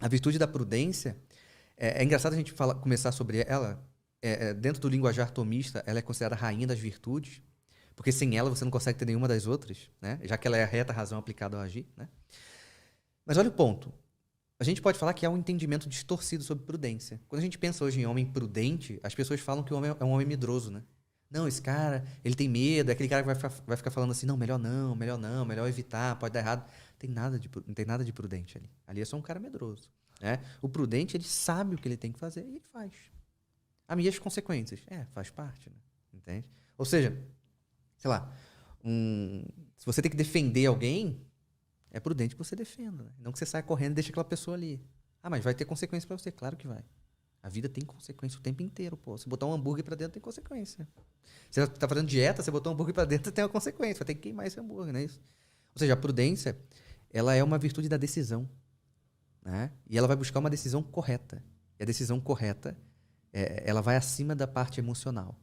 A virtude da prudência, é engraçado a gente começar sobre ela. Dentro do linguajar tomista, ela é considerada a rainha das virtudes, porque sem ela você não consegue ter nenhuma das outras, né? Já que ela é a reta razão aplicada ao agir, né? Mas olha o ponto. A gente pode falar que há um entendimento distorcido sobre prudência. Quando a gente pensa hoje em homem prudente, as pessoas falam que o homem é um homem medroso, né? Não, esse cara, ele tem medo, é aquele cara que vai ficar falando assim, não, melhor evitar, pode dar errado. Não tem nada de prudente ali. Ali é só um cara medroso, né? O prudente, ele sabe o que ele tem que fazer e ele faz. E as consequências? Faz parte, né? Entende? Ou seja, sei lá, se você tem que defender alguém, é prudente que você defenda, né? Não que você saia correndo e deixe aquela pessoa ali. Mas vai ter consequência pra você? Claro que vai. A vida tem consequência o tempo inteiro, pô. Se botar um hambúrguer pra dentro, tem consequência. Você tá fazendo dieta, você botar um hambúrguer pra dentro, tem uma consequência. Vai ter que queimar esse hambúrguer, não é isso? Ou seja, a prudência, ela é uma virtude da decisão, né? E ela vai buscar uma decisão correta. E a decisão correta, ela vai acima da parte emocional.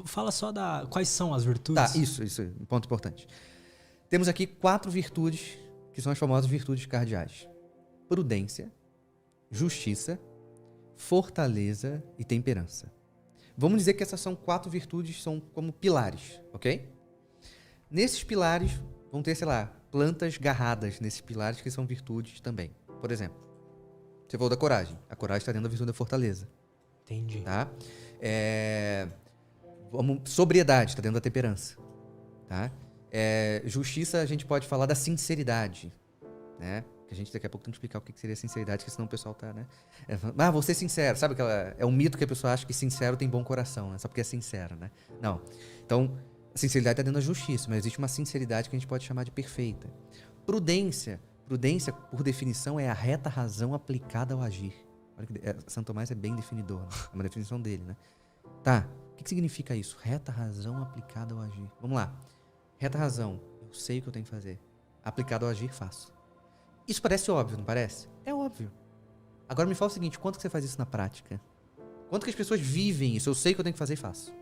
Fala só quais são as virtudes. Tá, isso, um ponto importante. Temos aqui 4 virtudes, que são as famosas virtudes cardeais. Prudência, justiça, fortaleza e temperança. Vamos dizer que essas são 4 virtudes, são como pilares, ok? Nesses pilares, vão ter, sei lá, plantas garradas nesses pilares que são virtudes também. Por exemplo, você falou da coragem. A coragem está dentro da virtude da fortaleza. Entendi. Tá? Sobriedade está dentro da temperança. Tá? Justiça, a gente pode falar da sinceridade, né? Que a gente daqui a pouco tem que explicar o que seria sinceridade, porque senão o pessoal tá, né? Vou ser sincero. Sabe aquela... É um mito que a pessoa acha que sincero tem bom coração, né? Só porque é sincero, né? Não. Então, a sinceridade está dentro da justiça, mas existe uma sinceridade que a gente pode chamar de perfeita. Prudência, por definição, é a reta razão aplicada ao agir. Olha que Santo Tomás é bem definidor, né? É uma definição dele, né? Tá, o que significa isso? Reta razão aplicada ao agir. Vamos lá. Reta razão, eu sei o que eu tenho que fazer. Aplicado ao agir, faço. Isso parece óbvio, não parece? É óbvio. Agora me fala o seguinte, quanto que você faz isso na prática? Quanto que as pessoas vivem isso? Eu sei o que eu tenho que fazer e faço.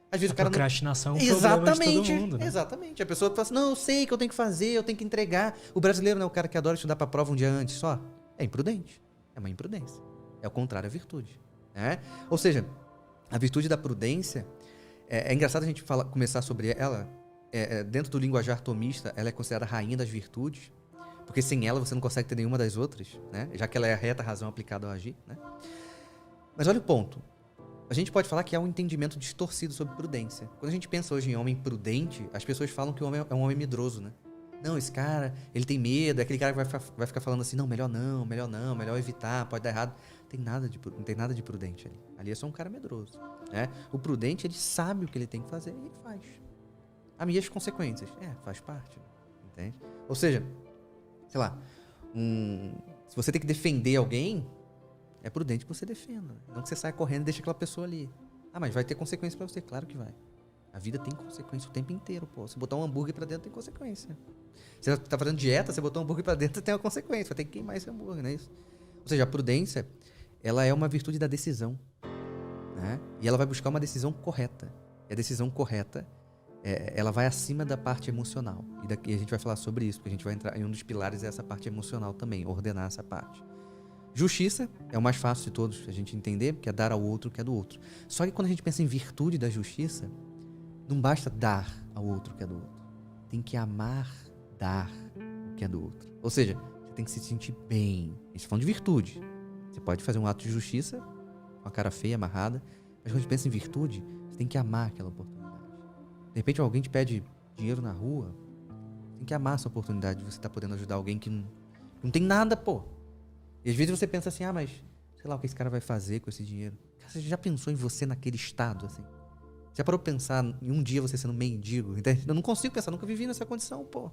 Às vezes a o cara procrastinação não... é um problema de todo mundo, né? Exatamente. A pessoa fala assim, não, eu sei o que eu tenho que fazer, eu tenho que entregar. O brasileiro não é o cara que adora estudar pra prova um dia antes só. É imprudente. É uma imprudência. É o contrário à virtude, né? Ou seja, a virtude da prudência, é engraçado a gente começar sobre ela. Dentro do linguajar tomista, ela é considerada a rainha das virtudes, porque sem ela você não consegue ter nenhuma das outras, né? Já que ela é a reta razão aplicada ao agir, né? Mas olha o ponto. A gente pode falar que há um entendimento distorcido sobre prudência. Quando a gente pensa hoje em homem prudente, as pessoas falam que o homem é um homem medroso, né? Não, esse cara, ele tem medo, é aquele cara que vai ficar falando assim, melhor evitar, pode dar errado. Não tem nada de prudente ali. Ali é só um cara medroso, né? O prudente, ele sabe o que ele tem que fazer e ele faz. E as consequências? Faz parte, né? Entende? Ou seja, sei lá, se você tem que defender alguém, é prudente que você defenda. Não que você saia correndo e deixe aquela pessoa ali. Mas vai ter consequência pra você? Claro que vai. A vida tem consequência o tempo inteiro, pô. Se botar um hambúrguer pra dentro, tem consequência. Você tá fazendo dieta, você botar um hambúrguer pra dentro, tem uma consequência. Vai ter que queimar esse hambúrguer, não é isso? Ou seja, a prudência, ela é uma virtude da decisão, né? E ela vai buscar uma decisão correta. E a decisão correta, ela vai acima da parte emocional. E daqui a gente vai falar sobre isso, porque a gente vai entrar em um dos pilares, essa parte emocional também, ordenar essa parte. Justiça é o mais fácil de todos a gente entender, que é dar ao outro o que é do outro. Só que quando a gente pensa em virtude da justiça, não basta dar ao outro o que é do outro. Tem que amar dar o que é do outro. Ou seja, você tem que se sentir bem. A gente tá falando de virtude. Você pode fazer um ato de justiça com a cara feia, amarrada, mas quando a gente pensa em virtude, você tem que amar aquela oportunidade. De repente alguém te pede dinheiro na rua, você tem que amar essa oportunidade de você estar podendo ajudar alguém que não tem nada, pô. E às vezes você pensa assim, mas sei lá o que esse cara vai fazer com esse dinheiro. Cara, você já pensou em você naquele estado, assim? Já parou pra pensar em um dia você sendo mendigo? Entende? Eu não consigo pensar, nunca vivi nessa condição, pô.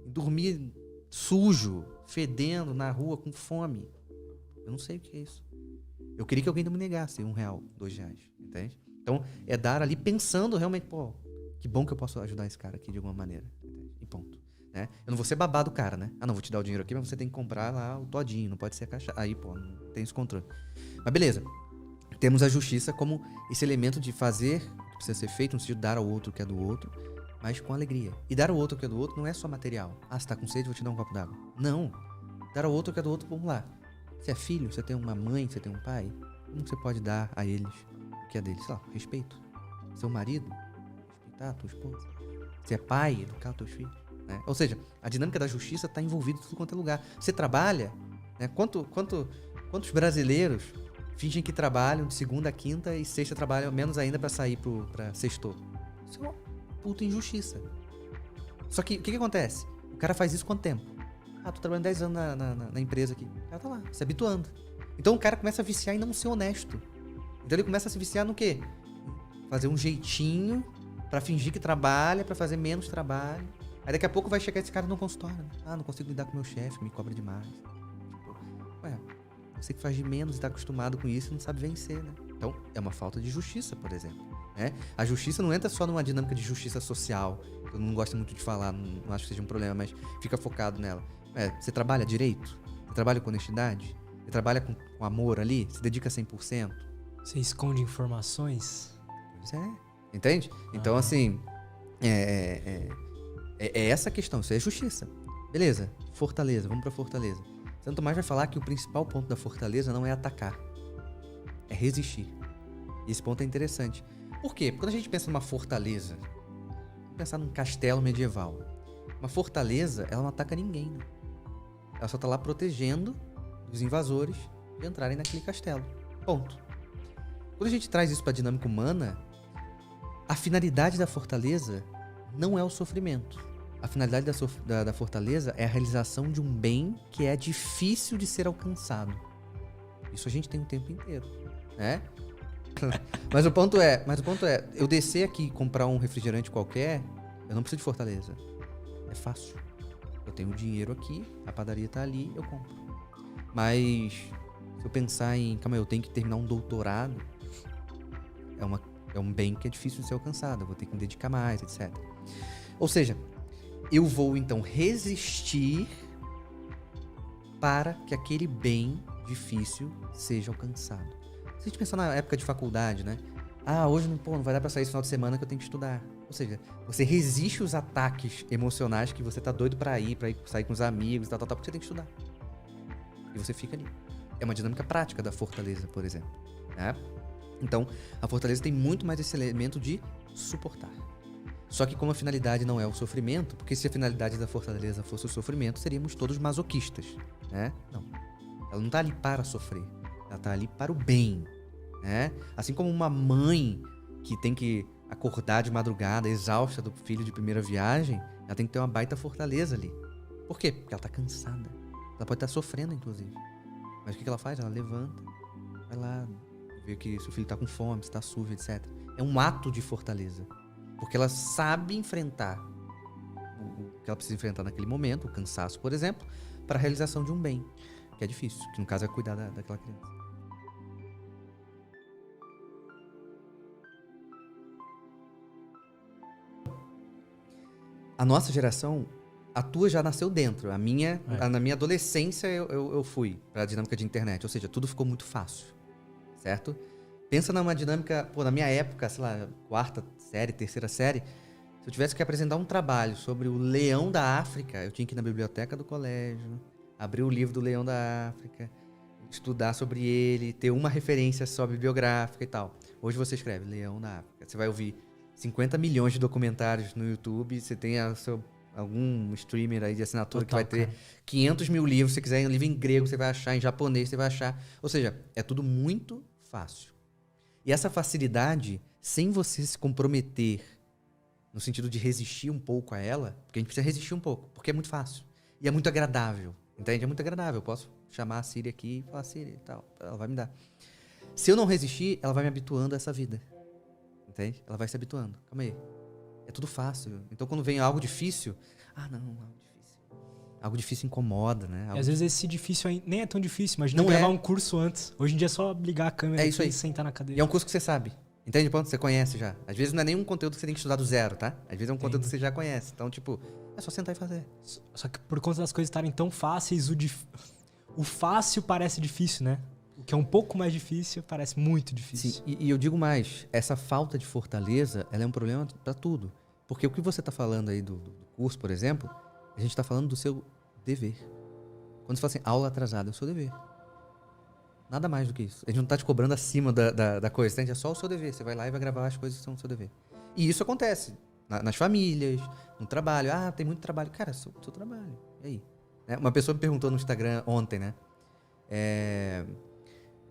Dormir sujo, fedendo na rua, com fome. Eu não sei o que é isso. Eu queria que alguém não me negasse R$1, R$2, entende? Então, é dar ali pensando realmente, pô, que bom que eu posso ajudar esse cara aqui de alguma maneira, entende? E ponto. Né? Eu não vou ser babado do cara, né? Não, vou te dar o dinheiro aqui, mas você tem que comprar lá o todinho, não pode ser a caixa. Aí, pô, não tem esse controle. Mas beleza. Temos a justiça como esse elemento de fazer o que precisa ser feito, no sentido de dar ao outro o que é do outro. mas com alegria. E dar ao outro o que é do outro não é só material. Ah, você tá com sede, vou te dar um copo d'água. Não. Dar ao outro o que é do outro, vamos lá. Você é filho, você tem uma mãe, você tem um pai, como você pode dar a eles o que é deles? Sei lá, respeito. Seu marido, respeitar a tua esposa. Você é pai, educar os teus filhos. Né? Ou seja, a dinâmica da justiça está envolvida em tudo quanto é lugar. Você trabalha, né? Quantos brasileiros fingem que trabalham de segunda a quinta e sexta trabalham menos ainda para sair para sexto? Isso é uma puta injustiça. Só que o que acontece? O cara faz isso quanto tempo? Ah, tô trabalhando 10 anos na empresa aqui. O cara tá lá, se habituando. Então o cara começa a viciar em não ser honesto. Então ele começa a se viciar no quê? Fazer um jeitinho pra fingir que trabalha, pra fazer menos trabalho. Aí daqui a pouco vai chegar esse cara no consultório. Né? Ah, não consigo lidar com meu chefe, me cobra demais. Tipo, ué, você que faz de menos e tá acostumado com isso e não sabe vencer, né? Então é uma falta de justiça, por exemplo. Né? A justiça não entra só numa dinâmica de justiça social. Eu não gosto muito de falar, não acho que seja um problema, mas fica focado nela. Você trabalha direito? Você trabalha com honestidade? Você trabalha com amor ali? Se dedica 100%? Você esconde informações? Pois é. Entende? Então, assim, é essa a questão. Isso é justiça. Beleza. Fortaleza. Vamos pra Fortaleza. Santo Tomás vai falar que o principal ponto da Fortaleza não é atacar. É resistir. E esse ponto é interessante. Por quê? Porque quando a gente pensa numa fortaleza, vamos pensar num castelo medieval. Uma fortaleza, ela não ataca ninguém, né? Ela só tá lá protegendo os invasores de entrarem naquele castelo. Ponto. Quando a gente traz isso para a dinâmica humana, a finalidade da fortaleza não é o sofrimento. A finalidade da fortaleza é a realização de um bem que é difícil de ser alcançado. Isso a gente tem o tempo inteiro, né? Mas o ponto é, eu descer aqui e comprar um refrigerante qualquer, eu não preciso de fortaleza. É fácil. Eu tenho o dinheiro aqui, a padaria tá ali, eu compro. Mas se eu pensar em, eu tenho que terminar um doutorado, é um bem que é difícil de ser alcançado, eu vou ter que me dedicar mais, etc. Ou seja, eu vou então resistir para que aquele bem difícil seja alcançado. Se a gente pensar na época de faculdade, né? Ah, hoje não vai dar pra sair esse final de semana que eu tenho que estudar. Ou seja, você resiste os ataques emocionais que você tá doido pra ir sair com os amigos, tal, porque você tem que estudar. E você fica ali. É uma dinâmica prática da fortaleza, por exemplo. Né? Então, a fortaleza tem muito mais esse elemento de suportar. Só que como a finalidade não é o sofrimento, porque se a finalidade da fortaleza fosse o sofrimento, seríamos todos masoquistas. Né? Não. Ela não tá ali para sofrer. Ela tá ali para o bem. Né? Assim como uma mãe que tem que acordar de madrugada, exausta do filho de primeira viagem, ela tem que ter uma baita fortaleza ali. Por quê? Porque ela tá cansada. Ela pode estar sofrendo, inclusive. Mas o que ela faz? Ela levanta, vai lá, vê que seu filho tá com fome, se tá sujo, etc. É um ato de fortaleza. Porque ela sabe enfrentar o que ela precisa enfrentar naquele momento, o cansaço, por exemplo, para a realização de um bem, que é difícil, que no caso é cuidar daquela criança. A nossa geração, a tua já nasceu dentro. Na minha adolescência eu fui para a dinâmica de internet. Ou seja, tudo ficou muito fácil. Certo? Pensa numa dinâmica, na minha época, sei lá, quarta série, terceira série, se eu tivesse que apresentar um trabalho sobre o leão da África, eu tinha que ir na biblioteca do colégio, abrir o livro do leão da África, estudar sobre ele, ter uma referência só bibliográfica e tal. Hoje você escreve leão da África. Você vai ouvir 50 milhões de documentários no YouTube, você tem algum streamer aí de assinatura que vai ter 500 mil livros, se você quiser um livro em grego, você vai achar, em japonês você vai achar. Ou seja, é tudo muito fácil. E essa facilidade, sem você se comprometer, no sentido de resistir um pouco a ela, porque a gente precisa resistir um pouco, porque é muito fácil. E é muito agradável, entende? É muito agradável. Eu posso chamar a Siri aqui e falar, Siri e tal, ela vai me dar. Se eu não resistir, ela vai me habituando a essa vida. Entende? Ela vai se habituando. Calma aí. É tudo fácil. Então, quando vem algo difícil... Algo difícil incomoda, né? E às vezes esse difícil nem é tão difícil. Imagina gravar um curso antes. Hoje em dia é só ligar a câmera e sentar na cadeira. E é um curso que você sabe. Entende? Ponto? Você conhece já. Às vezes não é nenhum conteúdo que você tem que estudar do zero, tá? Às vezes é um conteúdo que você já conhece. Então, é só sentar e fazer. Só que por conta das coisas estarem tão fáceis, o fácil parece difícil, né? O que é um pouco mais difícil parece muito difícil. Sim, e eu digo mais, essa falta de fortaleza, ela é um problema para tudo. Porque o que você tá falando aí do curso, por exemplo, a gente tá falando do seu dever. Quando você fala assim, aula atrasada, é o seu dever. Nada mais do que isso. A gente não tá te cobrando acima da coisa, entende? É só o seu dever. Você vai lá e vai gravar as coisas que são o seu dever. E isso acontece nas famílias, no trabalho. Ah, tem muito trabalho. Cara, é seu trabalho. E aí? Né? Uma pessoa me perguntou no Instagram ontem, né?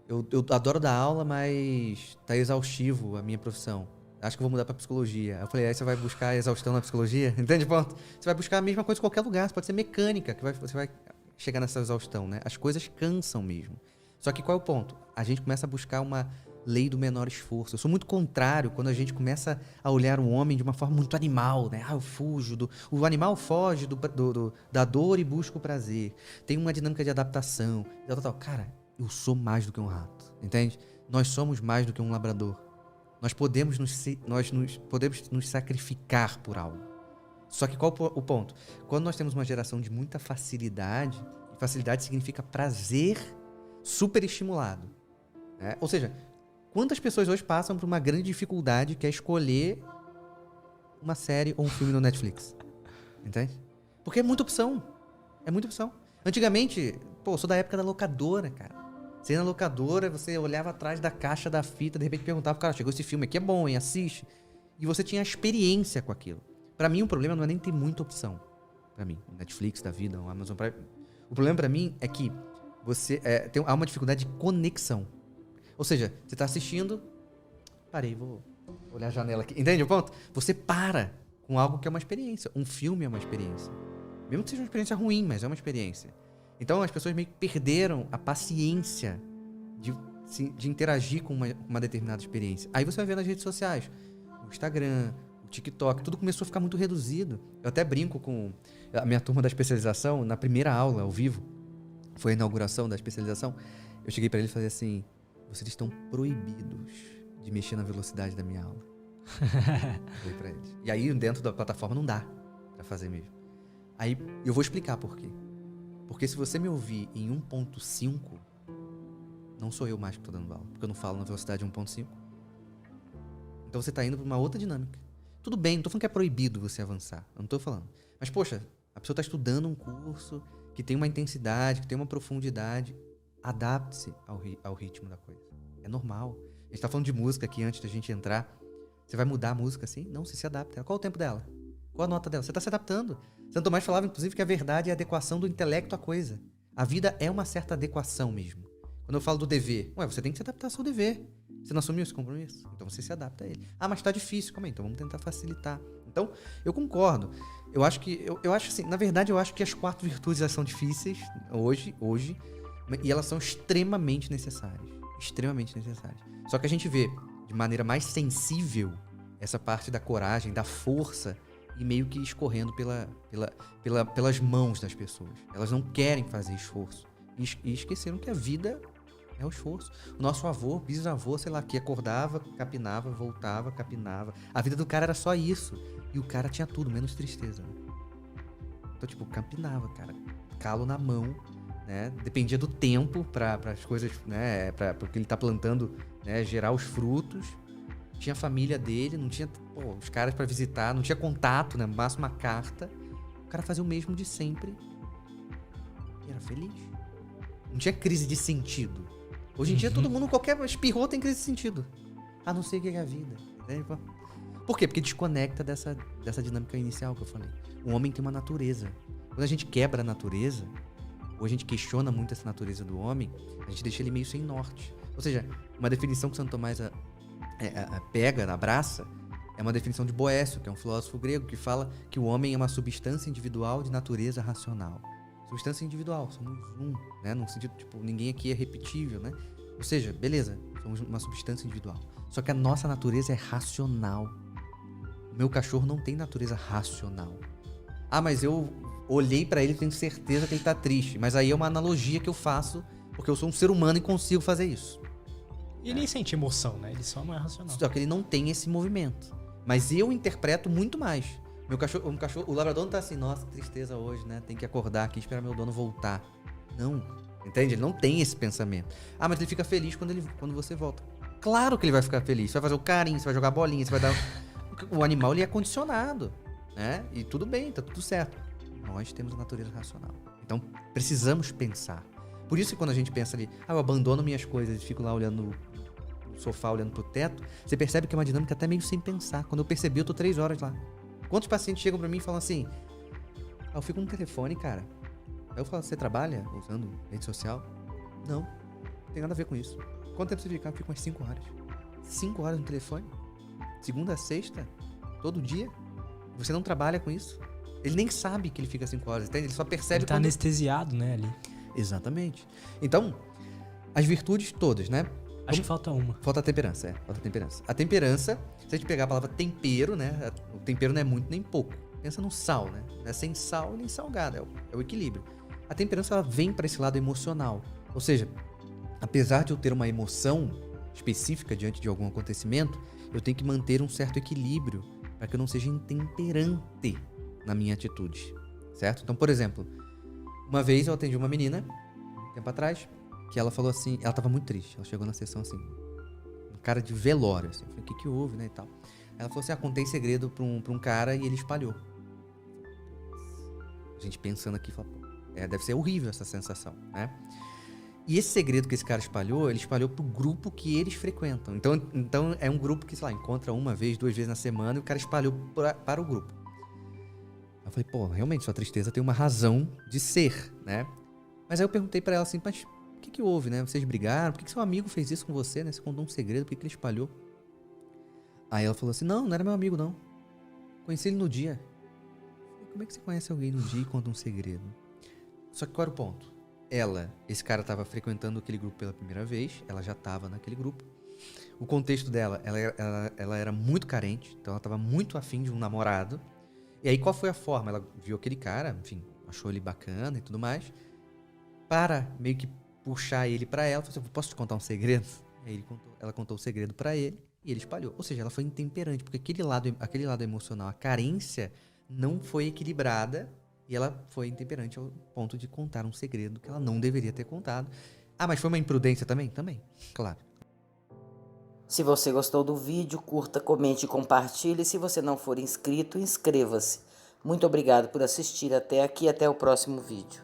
Eu adoro dar aula, mas tá exaustivo a minha profissão. Acho que eu vou mudar pra psicologia. Eu falei, aí você vai buscar a exaustão na psicologia? Entende, ponto? Você vai buscar a mesma coisa em qualquer lugar. Pode ser mecânica, que você vai chegar nessa exaustão, né? As coisas cansam mesmo. Só que qual é o ponto? A gente começa a buscar uma lei do menor esforço. Eu sou muito contrário quando a gente começa a olhar o homem de uma forma muito animal, né? Ah, eu fujo o animal foge da dor e busca o prazer. Tem uma dinâmica de adaptação. Cara, eu sou mais do que um rato, entende? Nós somos mais do que um labrador. Nós podemos podemos nos sacrificar por algo. Só que qual o ponto? Quando nós temos uma geração de muita facilidade, e facilidade significa prazer super estimulado, né? Ou seja, quantas pessoas hoje passam por uma grande dificuldade que é escolher uma série ou um filme no Netflix? Entende? Porque é muita opção. É muita opção. Antigamente, eu sou da época da locadora, cara. Você ia na locadora, você olhava atrás da caixa da fita, de repente perguntava, cara, chegou esse filme aqui, é bom, hein? Assiste. E você tinha experiência com aquilo. Pra mim, o problema não é nem ter muita opção. Pra mim, o Netflix da vida, o Amazon Prime. O problema pra mim é que há uma dificuldade de conexão. Ou seja, você tá assistindo, parei, vou olhar a janela aqui. Entende o ponto? Você para com algo que é uma experiência. Um filme é uma experiência. Mesmo que seja uma experiência ruim, mas é uma experiência. Então as pessoas meio que perderam a paciência de interagir com uma determinada experiência. Aí você vai ver nas redes sociais, o Instagram, o TikTok, tudo começou a ficar muito reduzido. Eu até brinco com a minha turma da especialização, na primeira aula, ao vivo, foi a inauguração da especialização, eu cheguei pra eles e falei assim, vocês estão proibidos de mexer na velocidade da minha aula. Falei pra eles. E aí dentro da plataforma não dá pra fazer mesmo. Aí eu vou explicar por quê. Porque se você me ouvir em 1.5, não sou eu mais que tô dando aula, porque eu não falo na velocidade 1.5. Então você tá indo pra uma outra dinâmica. Tudo bem, não tô falando que é proibido você avançar, eu não tô falando. Mas poxa, a pessoa tá estudando um curso que tem uma intensidade, que tem uma profundidade, adapte-se ao ritmo da coisa. É normal. A gente tá falando de música aqui antes da gente entrar. Você vai mudar a música assim? Não, você se adapta. Qual o tempo dela? Qual a nota dela? Você tá se adaptando. Santo Tomás falava, inclusive, que a verdade é a adequação do intelecto à coisa. A vida é uma certa adequação mesmo. Quando eu falo do dever, você tem que se adaptar ao seu dever. Você não assumiu esse compromisso? Então você se adapta a ele. Ah, mas tá difícil. Calma aí, então vamos tentar facilitar. Então, eu concordo. Eu acho assim, na verdade, eu acho que as 4 virtudes elas são difíceis hoje, e elas são extremamente necessárias. Extremamente necessárias. Só que a gente vê de maneira mais sensível essa parte da coragem, da força, e meio que escorrendo pelas mãos das pessoas. Elas não querem fazer esforço. E esqueceram que a vida é o esforço. O nosso avô, bisavô, sei lá, que acordava, capinava, voltava, capinava. A vida do cara era só isso. E o cara tinha tudo, menos tristeza. Então, tipo, capinava, cara. Calo na mão, né? Dependia do tempo para as coisas, né? Para o que ele tá plantando, né? Gerar os frutos. Tinha a família dele, não tinha os caras pra visitar, não tinha contato, né? Basta uma carta. O cara fazia o mesmo de sempre e era feliz. Não tinha crise de sentido. Hoje em dia todo mundo, qualquer espirrou tem crise de sentido. Ah, não sei o que é a vida. Por quê? Porque desconecta dessa dinâmica inicial que eu falei. O homem tem uma natureza. Quando a gente quebra a natureza, ou a gente questiona muito essa natureza do homem, a gente deixa ele meio sem norte. Ou seja, uma definição que Santo Tomás pega, abraça, é uma definição de Boécio, que é um filósofo grego, que fala que o homem é uma substância individual de natureza racional. Substância individual, somos um, né? No sentido, tipo, ninguém aqui é repetível, né? Ou seja, beleza, somos uma substância individual. Só que a nossa natureza é racional. O meu cachorro não tem natureza racional. Ah, mas eu olhei pra ele e tenho certeza que ele tá triste. Mas aí é uma analogia que eu faço, porque eu sou um ser humano e consigo fazer isso. E ele nem sente emoção, né? Ele só não é racional. Só que ele não tem esse movimento. Mas eu interpreto muito mais. O labrador não tá assim, nossa, que tristeza hoje, né? Tem que acordar aqui e esperar meu dono voltar. Não, entende? Ele não tem esse pensamento. Ah, mas ele fica feliz quando você volta. Claro que ele vai ficar feliz. Você vai fazer o carinho, você vai jogar bolinha, você vai dar... O animal, ele é condicionado, né? E tudo bem, tá tudo certo. Nós temos a natureza racional. Então, precisamos pensar. Por isso que quando a gente pensa ali, eu abandono minhas coisas e fico lá olhando no sofá, olhando pro teto, você percebe que é uma dinâmica até meio sem pensar. Quando eu percebi, eu tô 3 horas lá. Quantos pacientes chegam pra mim e falam assim, eu fico no telefone, cara. Aí eu falo, você trabalha usando rede social? Não tem nada a ver com isso. Quanto tempo você fica? Eu fico umas 5 horas. 5 horas no telefone? Segunda a sexta? Todo dia? Você não trabalha com isso? Ele nem sabe que ele fica 5 horas, entende? Ele só percebe Ele tá anestesiado, né, ali. Exatamente. Então, as virtudes todas, né? Acho que falta uma. Falta a temperança, falta a temperança. A temperança, se a gente pegar a palavra tempero, né? O tempero não é muito nem pouco. Pensa no sal, né? Não é sem sal nem salgado, é o equilíbrio. A temperança, ela vem para esse lado emocional. Ou seja, apesar de eu ter uma emoção específica diante de algum acontecimento, eu tenho que manter um certo equilíbrio para que eu não seja intemperante na minha atitude, certo? Então, por exemplo, uma vez eu atendi uma menina, um tempo atrás, que ela falou assim, ela tava muito triste, ela chegou na sessão assim, um cara de velório, assim, eu falei, o que houve, né, e tal. Ela falou assim, contei segredo pra um cara e ele espalhou. A gente pensando aqui, fala, deve ser horrível essa sensação, né? E esse segredo que esse cara espalhou, ele espalhou pro grupo que eles frequentam. Então é um grupo que, sei lá, encontra uma vez, 2 vezes na semana e o cara espalhou para o grupo. Eu falei, pô, realmente, sua tristeza tem uma razão de ser, né? Mas aí eu perguntei pra ela assim, mas o que houve, né? Vocês brigaram? Por que seu amigo fez isso com você, né? Você contou um segredo, por que ele espalhou? Aí ela falou assim, não era meu amigo, não. Conheci ele no dia. Eu falei, como é que você conhece alguém no dia e conta um segredo? Só que qual era o ponto? Esse cara tava frequentando aquele grupo pela primeira vez, ela já tava naquele grupo. O contexto dela, ela era muito carente, então ela tava muito afim de um namorado. E aí qual foi a forma? Ela viu aquele cara, enfim, achou ele bacana e tudo mais. Para meio que puxar ele pra ela, falou assim, posso te contar um segredo? Aí ela contou o segredo pra ele e ele espalhou. Ou seja, ela foi intemperante, porque aquele lado emocional, a carência, não foi equilibrada e ela foi intemperante ao ponto de contar um segredo que ela não deveria ter contado. Mas foi uma imprudência também? Também, claro. Se você gostou do vídeo, curta, comente e compartilhe. Se você não for inscrito, inscreva-se. Muito obrigado por assistir até aqui. Até o próximo vídeo.